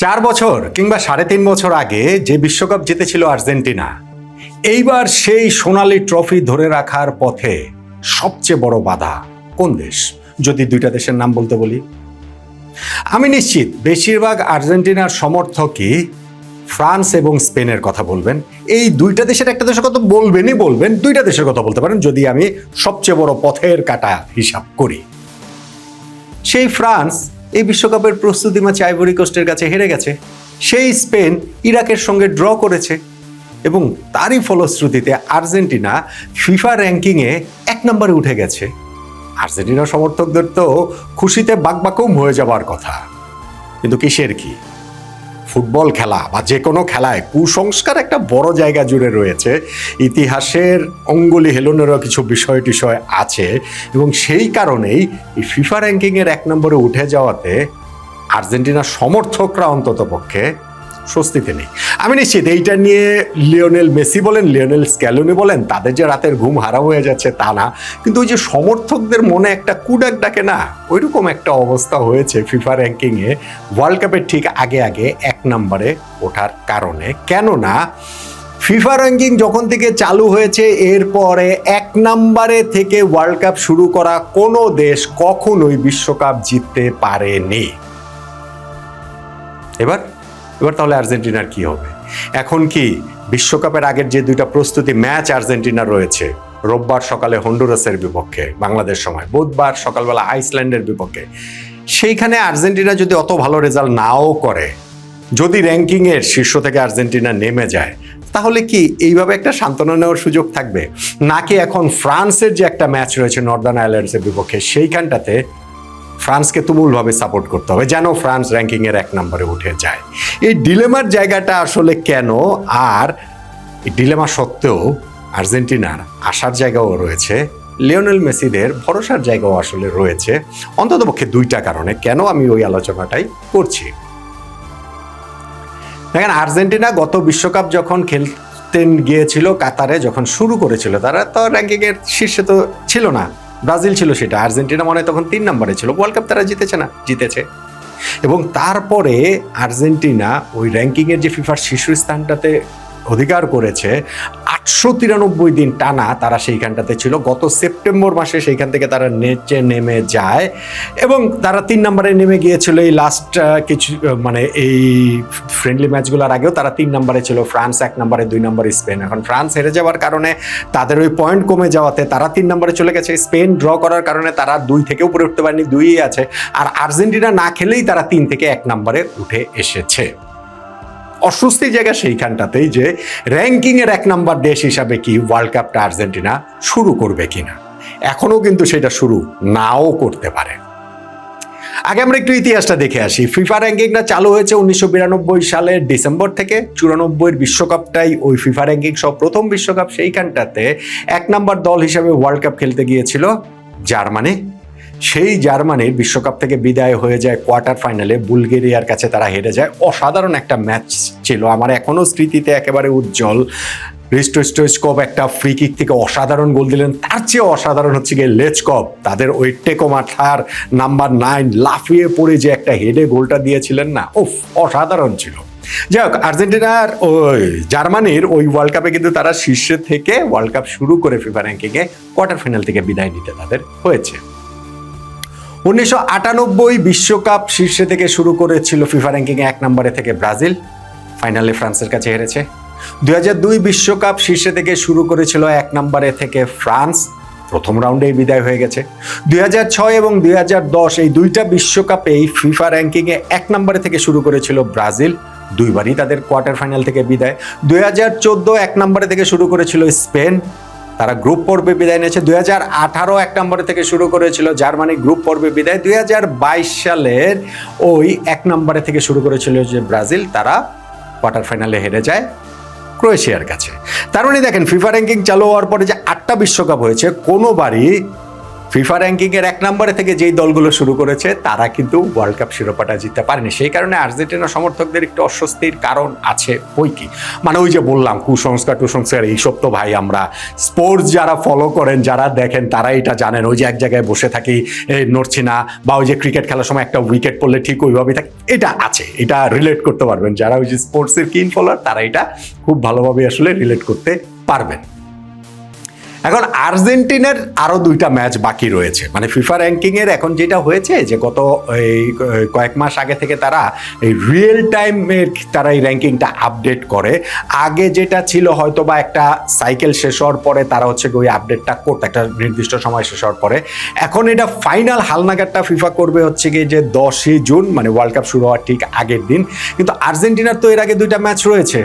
4 বছর কিংবা 3.5 বছর আগে যে বিশ্বকাপ জিতেছিল আর্জেন্টিনা, এইবার সেই সোনালী ট্রফি ধরে রাখার পথে সবচেয়ে বড় বাধা কোন দেশ? যদি দুইটা দেশের নাম বলতে বলি, আমি নিশ্চিত বেশিরভাগ আর্জেন্টিনার সমর্থকই ফ্রান্স এবং স্পেনের কথা বলবেন। এই দুইটা দেশের একটা দেশের কথা বলবেন, দুইটা দেশের কথা বলতে পারেন যদি আমি সবচেয়ে বড় পথের কাটা হিসাব করি। সেই ফ্রান্স এই বিশ্বকাপের প্রস্তুতি ম্যাচে আইভরি কোস্টের কাছে হেরে গেছে, সেই স্পেন ইরাকের সঙ্গে ড্র করেছে এবং তারই ফলশ্রুতিতে আর্জেন্টিনা ফিফা র্যাঙ্কিংয়ে 1 নম্বরে উঠে গেছে। আর্জেন্টিনার সমর্থকদের তো খুশিতে বাকবাকুম হয়ে যাবার কথা, কিন্তু কিসের কি? ফুটবল খেলা বা যে কোনো খেলায় কুসংস্কার একটা বড় জায়গা জুড়ে রয়েছে, ইতিহাসের অঙ্গুলি হেলনেরও কিছু বিষয় টিষয় আছে এবং সেই কারণেই এই ফিফা র্যাঙ্কিংয়ের 1 নম্বরে উঠে যাওয়াতে আর্জেন্টিনার সমর্থকরা অন্তত পক্ষে স্বস্তিতে নেই। আমি নিশ্চিত এইটা নিয়ে লিওনেল মেসি বলেন, লিওনেল স্ক্যালোনি বলেন, তাদের যে রাতের ঘুম হারাম হয়ে যাচ্ছে তা না, কিন্তু ওই যে সমর্থকদের মনে একটা কুডাক ডাকে না, ওইরকম একটা অবস্থা হয়েছে ফিফা র্যাঙ্কিংয়ে ওয়ার্ল্ড কাপের ঠিক আগে 1 নম্বরে ওঠার কারণে। কেননা ফিফা র্যাঙ্কিং যখন থেকে চালু হয়েছে এরপরে 1 নম্বরে থেকে ওয়ার্ল্ড কাপ শুরু করা কোনো দেশ কখনোই বিশ্বকাপ জিততে পারেনি। এবার তাহলে আর্জেন্টিনার কি হবে? এখন কি বিশ্বকাপের আগের যে 2টা প্রস্তুতি ম্যাচ আর্জেন্টিনার রয়েছে, রোববার সকালে হন্ডুরাসের বিপক্ষে বাংলাদেশ সময়, বুধবার সকালবেলা আইসল্যান্ডের বিপক্ষে, সেইখানে আর্জেন্টিনা যদি অত ভালো রেজাল্ট নাও করে, যদি র্যাঙ্কিংয়ের শীর্ষ থেকে আর্জেন্টিনা নেমে যায়, তাহলে কি এইভাবে একটা সান্ত্বনা নেওয়ার সুযোগ থাকবে? নাকি এখন ফ্রান্সের যে একটা ম্যাচ রয়েছে নর্দার্ন আয়ারল্যান্ডসের বিপক্ষে, সেইখানটাতে ফ্রান্সকে তুমুলভাবে সাপোর্ট করতে হবে যেন ফ্রান্স র্যাঙ্কিংয়ের 1 নম্বরে উঠে যায়? এই ডিলেমার জায়গাটা আসলে কেন? আর এই ডিলেমা সত্ত্বেও আর্জেন্টিনার আশার জায়গাও রয়েছে, লিওনেল মেসিদের ভরসার জায়গাও আসলে রয়েছে, অন্ততপক্ষে 2টা কারণে। কেন আমি ওই আলোচনাটাই করছি। দেখেন, আর্জেন্টিনা গত বিশ্বকাপ যখন খেলতে গিয়েছিল কাতারে, যখন শুরু করেছিল, তারা তো র্যাঙ্কিংয়ের শীর্ষে তো ছিল না, ব্রাজিল ছিল সেটা। আর্জেন্টিনা মনে তখন 3 নম্বরে ছিল। ওয়ার্ল্ড কাপ তারা জিতেছে এবং তারপরে আর্জেন্টিনা ওই র্যাঙ্কিংয়ের যে ফিফার শীর্ষস্থানটাতে অধিকার করেছে, 893 দিন টানা তারা সেইখানটাতে ছিল। গত সেপ্টেম্বর মাসে সেইখান থেকে তারা নিচে নেমে যায় এবং তারা 3 নম্বরে নেমে গিয়েছিল এই লাস্ট কিছু, মানে এই ফ্রেন্ডলি ম্যাচগুলোর আগেও তারা 3 নম্বরে ছিল। ফ্রান্স 1 নম্বরে, 2 নম্বরে স্পেন। এখন ফ্রান্স হেরে যাওয়ার কারণে তাদের ওই পয়েন্ট কমে যাওয়াতে তারা 3 নম্বরে চলে গেছে। স্পেন ড্র করার কারণে তারা 2 থেকে উপরে উঠতে পারেনি, 2ই আছে। আর আর্জেন্টিনা না খেলেই তারা 3 থেকে 1 নম্বরে উঠে এসেছে। অস্বস্তির জায়গা সেইখানটাতেই যে র্যাঙ্কিংয়ের 1 নম্বর দেশ হিসাবে কি ওয়ার্ল্ড কাপটা আর্জেন্টিনা শুরু করবে কিনা। এখনো কিন্তু সেটা শুরু নাও করতে পারে। আগে আমরা একটু ইতিহাসটা দেখে আসি। ফিফা র্যাঙ্কিংটা চালু হয়েছে 1992 সালের ডিসেম্বর থেকে। 94 বিশ্বকাপটাই ওই ফিফা র্যাঙ্কিং সব প্রথম বিশ্বকাপ। সেইখানটাতে 1 নম্বর দল হিসাবে ওয়ার্ল্ড কাপ খেলতে গিয়েছিল জার্মানি। সেই জার্মানির বিশ্বকাপ থেকে বিদায় হয়ে যায় কোয়ার্টার ফাইনালে, বুলগেরিয়ার কাছে তারা হেরে যায়। অসাধারণ একটা ম্যাচ ছিল, আমার এখনো স্মৃতিতে একেবারে উজ্জ্বল। রিস্টো স্টোইচকভ একটা ফ্রি কিক থেকে অসাধারণ গোল দিলেন। তার চেয়ে অসাধারণ হচ্ছে গিয়ে লেচকভ, তাদের ওই টেকোমাথার নাম্বার 9 লাফিয়ে পড়ে যে একটা হেডে গোলটা দিয়েছিলেন না, অসাধারণ ছিল। যাই হোক, আর্জেন্টিনার ওই জার্মানির ওই ওয়ার্ল্ড কাপে কিন্তু তারা শীর্ষে থেকে ওয়ার্ল্ড কাপ শুরু করে ফিফা র্যাঙ্কিংয়ে কোয়ার্টার ফাইনাল থেকে বিদায় নিতে তাদের হয়েছে। 1998 বিশ্বকাপ শীর্ষে থেকে শুরু করেছিল ফিফা র্যাঙ্কিংয়ে 1 নম্বরে থেকে ব্রাজিল, ফাইনালে ফ্রান্সের কাছে হেরেছে। 2002 বিশ্বকাপ শীর্ষে থেকে শুরু করেছিল 1 নম্বরে থেকে ফ্রান্স, প্রথম রাউন্ডেই বিদায় হয়ে গেছে। 2006 এবং 2010 এই 2টা বিশ্বকাপেই ফিফা র্যাঙ্কিংয়ে 1 নম্বরে থেকে শুরু করেছিল ব্রাজিল, 2বারই তাদের কোয়ার্টার ফাইনাল থেকে বিদায়। 2014 1 নম্বরে থেকে শুরু করেছিল স্পেন, তারা গ্রুপ পর্বে বিদায় নিয়েছে। 2018 1 নম্বরে থেকে শুরু করেছিল জার্মানি, গ্রুপ পর্বে বিদায়। 2022 সালের ওই 1 নম্বরে থেকে শুরু করেছিল যে ব্রাজিল, তারা কোয়ার্টার ফাইনালে হেরে যায় ক্রোয়েশিয়ার কাছে। তার মানে দেখেন, ফিফা র্যাঙ্কিং চালু হওয়ার পরে যে 8টা বিশ্বকাপ হয়েছে, কোনোবারই ফিফা র্যাঙ্কিং এর 1 নম্বরে থেকে যেই দলগুলো শুরু করেছে তারা কিন্তু ওয়ার্ল্ড কাপ শিরোপাটা জিততে পারেনি। সেই কারণে আর্জেন্টিনা সমর্থকদের একটু অস্বস্তির কারণ আছে বই কি। মানে ওই যে বললাম কুসংস্কার এইসব তো ভাই আমরা স্পোর্টস যারা ফলো করেন যারা দেখেন তারা এটা জানেন। ওই যে এক জায়গায় বসে থাকি নড়ছি না, বা ওই যে ক্রিকেট খেলার সময় একটা উইকেট পড়লে ঠিক ওইভাবেই থাকে, এটা আছে, এটা রিলেট করতে পারবেন যারা ওই যে স্পোর্টসের কিন ফলোয়ার, তারা এটা খুব ভালোভাবে আসলে রিলেট করতে পারবেন। এখন আর্জেন্টিনার আরো 2টা ম্যাচ বাকি রয়েছে। মানে ফিফা র্যাঙ্কিং এর এখন যেটা হয়েছে যে গত এই কয়েক মাস আগে থেকে তারা এই রিয়েল টাইমের তারা এই র্যাঙ্কিংটা আপডেট করে। আগে যেটা ছিল হয়তো বা একটা সাইকেল শেষ হওয়ার পরে তারা হচ্ছে ওই আপডেটটা করতো একটা নির্দিষ্ট সময় শেষ হওয়ার পরে। এখন এটা ফাইনাল হালনাগাদটা ফিফা করবে হচ্ছে গিয়ে যে 10ই জুন, মানে ওয়ার্ল্ড কাপ শুরু হওয়ার ঠিক আগের দিন। কিন্তু আর্জেন্টিনার তো এর আগে 2টা ম্যাচ রয়েছে।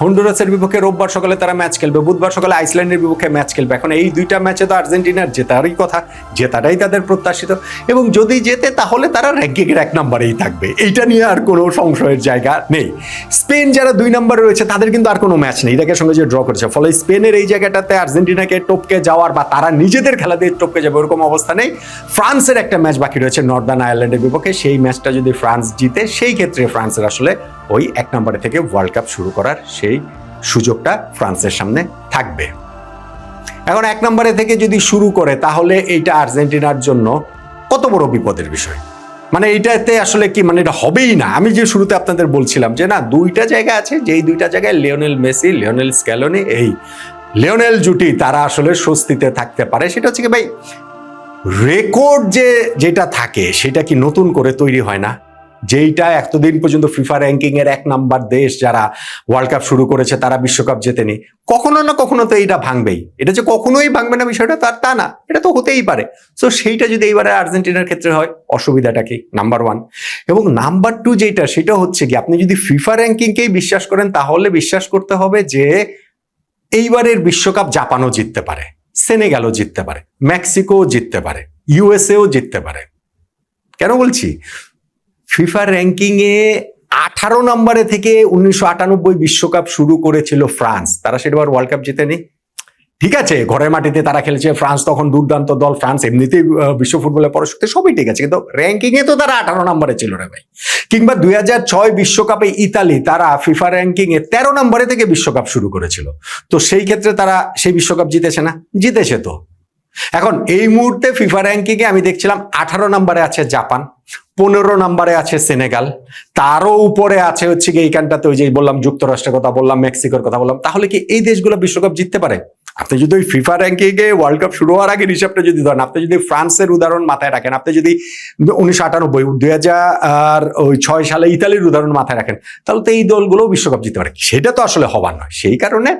হন্ডুরাসের বিপক্ষে রোববার সকালে তারা ম্যাচ খেলবে, বুধবার সকালে আইসল্যান্ডের বিপক্ষে ম্যাচ খেলবে। এখন এই 2টা ম্যাচে তো আর্জেন্টিনার জেতারই কথা, জেতাটাই তাদের প্রত্যাশিত, এবং যদি জেতে তাহলে তারা র্যাঙ্কিংয়ের 1 নম্বরেই থাকবে, এইটা নিয়ে আর কোনো সংশয়ের জায়গা নেই। স্পেন যারা 2 নম্বরে রয়েছে তাদের কিন্তু আর কোনো ম্যাচ নেই, ইরাকের সঙ্গে যে ড্র করেছে, ফলে স্পেনের এই জায়গাটাতে আর্জেন্টিনাকে টপকে যাওয়ার বা তারা নিজেদের খেলা দিয়ে টপকে যাবে ওরকম অবস্থা নেই। ফ্রান্সের একটা ম্যাচ বাকি রয়েছে নর্দার্ন আয়ারল্যান্ডের বিপক্ষে, সেই ম্যাচটা যদি ফ্রান্স জিতে সেই ক্ষেত্রে ফ্রান্সের আসলে ওই 1 নম্বরে থেকে ওয়ার্ল্ড কাপ শুরু করার সেই সুযোগটা ফ্রান্সের সামনে থাকবে। এখন 1 নম্বরে থেকে যদি শুরু করে তাহলে এইটা আর্জেন্টিনার জন্য কত বড় বিপদের বিষয়। মানে এইটাতে আসলে কি, মানে এটা হবেই না। আমি যে শুরুতে আপনাদের বলছিলাম যে না 2টা জায়গা আছে, যেই 2টা জায়গায় লিওনেল মেসি, লিওনেল স্ক্যালোনি, এই লিওনেল জুটি তারা আসলে স্বস্তিতে থাকতে পারে। সেটা হচ্ছে কি ভাই, রেকর্ড যেটা থাকে সেটা কি নতুন করে তৈরি হয় না? যেইটা এতদিন পর্যন্ত ফিফা র্যাঙ্কিং এর 1 নাম্বার দেশ যারা ওয়ার্ল্ড কাপ শুরু করেছে তারা বিশ্বকাপ জেতেনি, কখনো না কখনো তো এইটা ভাঙবেই। এটা যে কখনোই ভাঙবে না বিষয়টা তা না, এটা তো হতেই পারে। সো সেইটা যদি এইবারে আর্জেন্টিনার ক্ষেত্রে হয়, অসুবিধাটা কি? নাম্বার 1 এবং নাম্বার 2 যেটা, সেটা হচ্ছে কি আপনি যদি ফিফা র্যাঙ্কিংকেই বিশ্বাস করেন তাহলে বিশ্বাস করতে হবে যে এইবারের বিশ্বকাপ জাপানও জিততে পারে, সেনেগালও জিততে পারে, মেক্সিকোও জিততে পারে, ইউএসএও জিততে পারে। কেন বলছি? ফিফা র্যাঙ্কিং এ 18 নম্বরে থেকে 1998 বিশ্বকাপ শুরু করেছিল ফ্রান্স, তারা সেটাবার ওয়ার্ল্ড কাপ জিতেনি। ঠিক আছে, ঘরের মাটিতে তারা খেলেছে, ফ্রান্স তখন দুর্দান্ত দল, ফ্রান্স এমনিতেই বিশ্ব ফুটবলে পরশক্তি, সবই ঠিক আছে, কিন্তু র্যাঙ্কিং এ তো তারা 18 নম্বরে ছিল রে ভাই। কিংবা 2006 বিশ্বকাপে ইতালি, তারা ফিফা র্যাঙ্কিং এ 13 নম্বরে থেকে বিশ্বকাপ শুরু করেছিল। তো সেই ক্ষেত্রে তারা সেই বিশ্বকাপ জিতেছে না? জিতেছে তো। এখন এই মুহূর্তে ফিফা র্যাঙ্কিং এ আমি দেখছিলাম 18 নম্বরে আছে জাপান, 15 নম্বরে আছে সেনেগাল, তারও উপরে আছে হচ্ছে কি এইখানটাতে ওই যে বললাম যুক্তরাষ্ট্রের কথা বললাম, মেক্সিকোর কথা বললাম। তাহলে কি এই দেশগুলো বিশ্বকাপ জিততে পারে? আপনি যদি ওই FIFA ranking a world cup শুরু হওয়ার আগের হিসাবটা যদি ধরেন, আপনি যদি ফ্রান্সের উদাহরণ মাথায় রাখেন, আপনি যদি 1998, 2006 সালে ইতালির উদাহরণ মাথায় রাখেন, তাহলে তো এই দলগুলো বিশ্বকাপ জিততে পারে। সেটা তো আসলে হবার নয়। সেই কারণে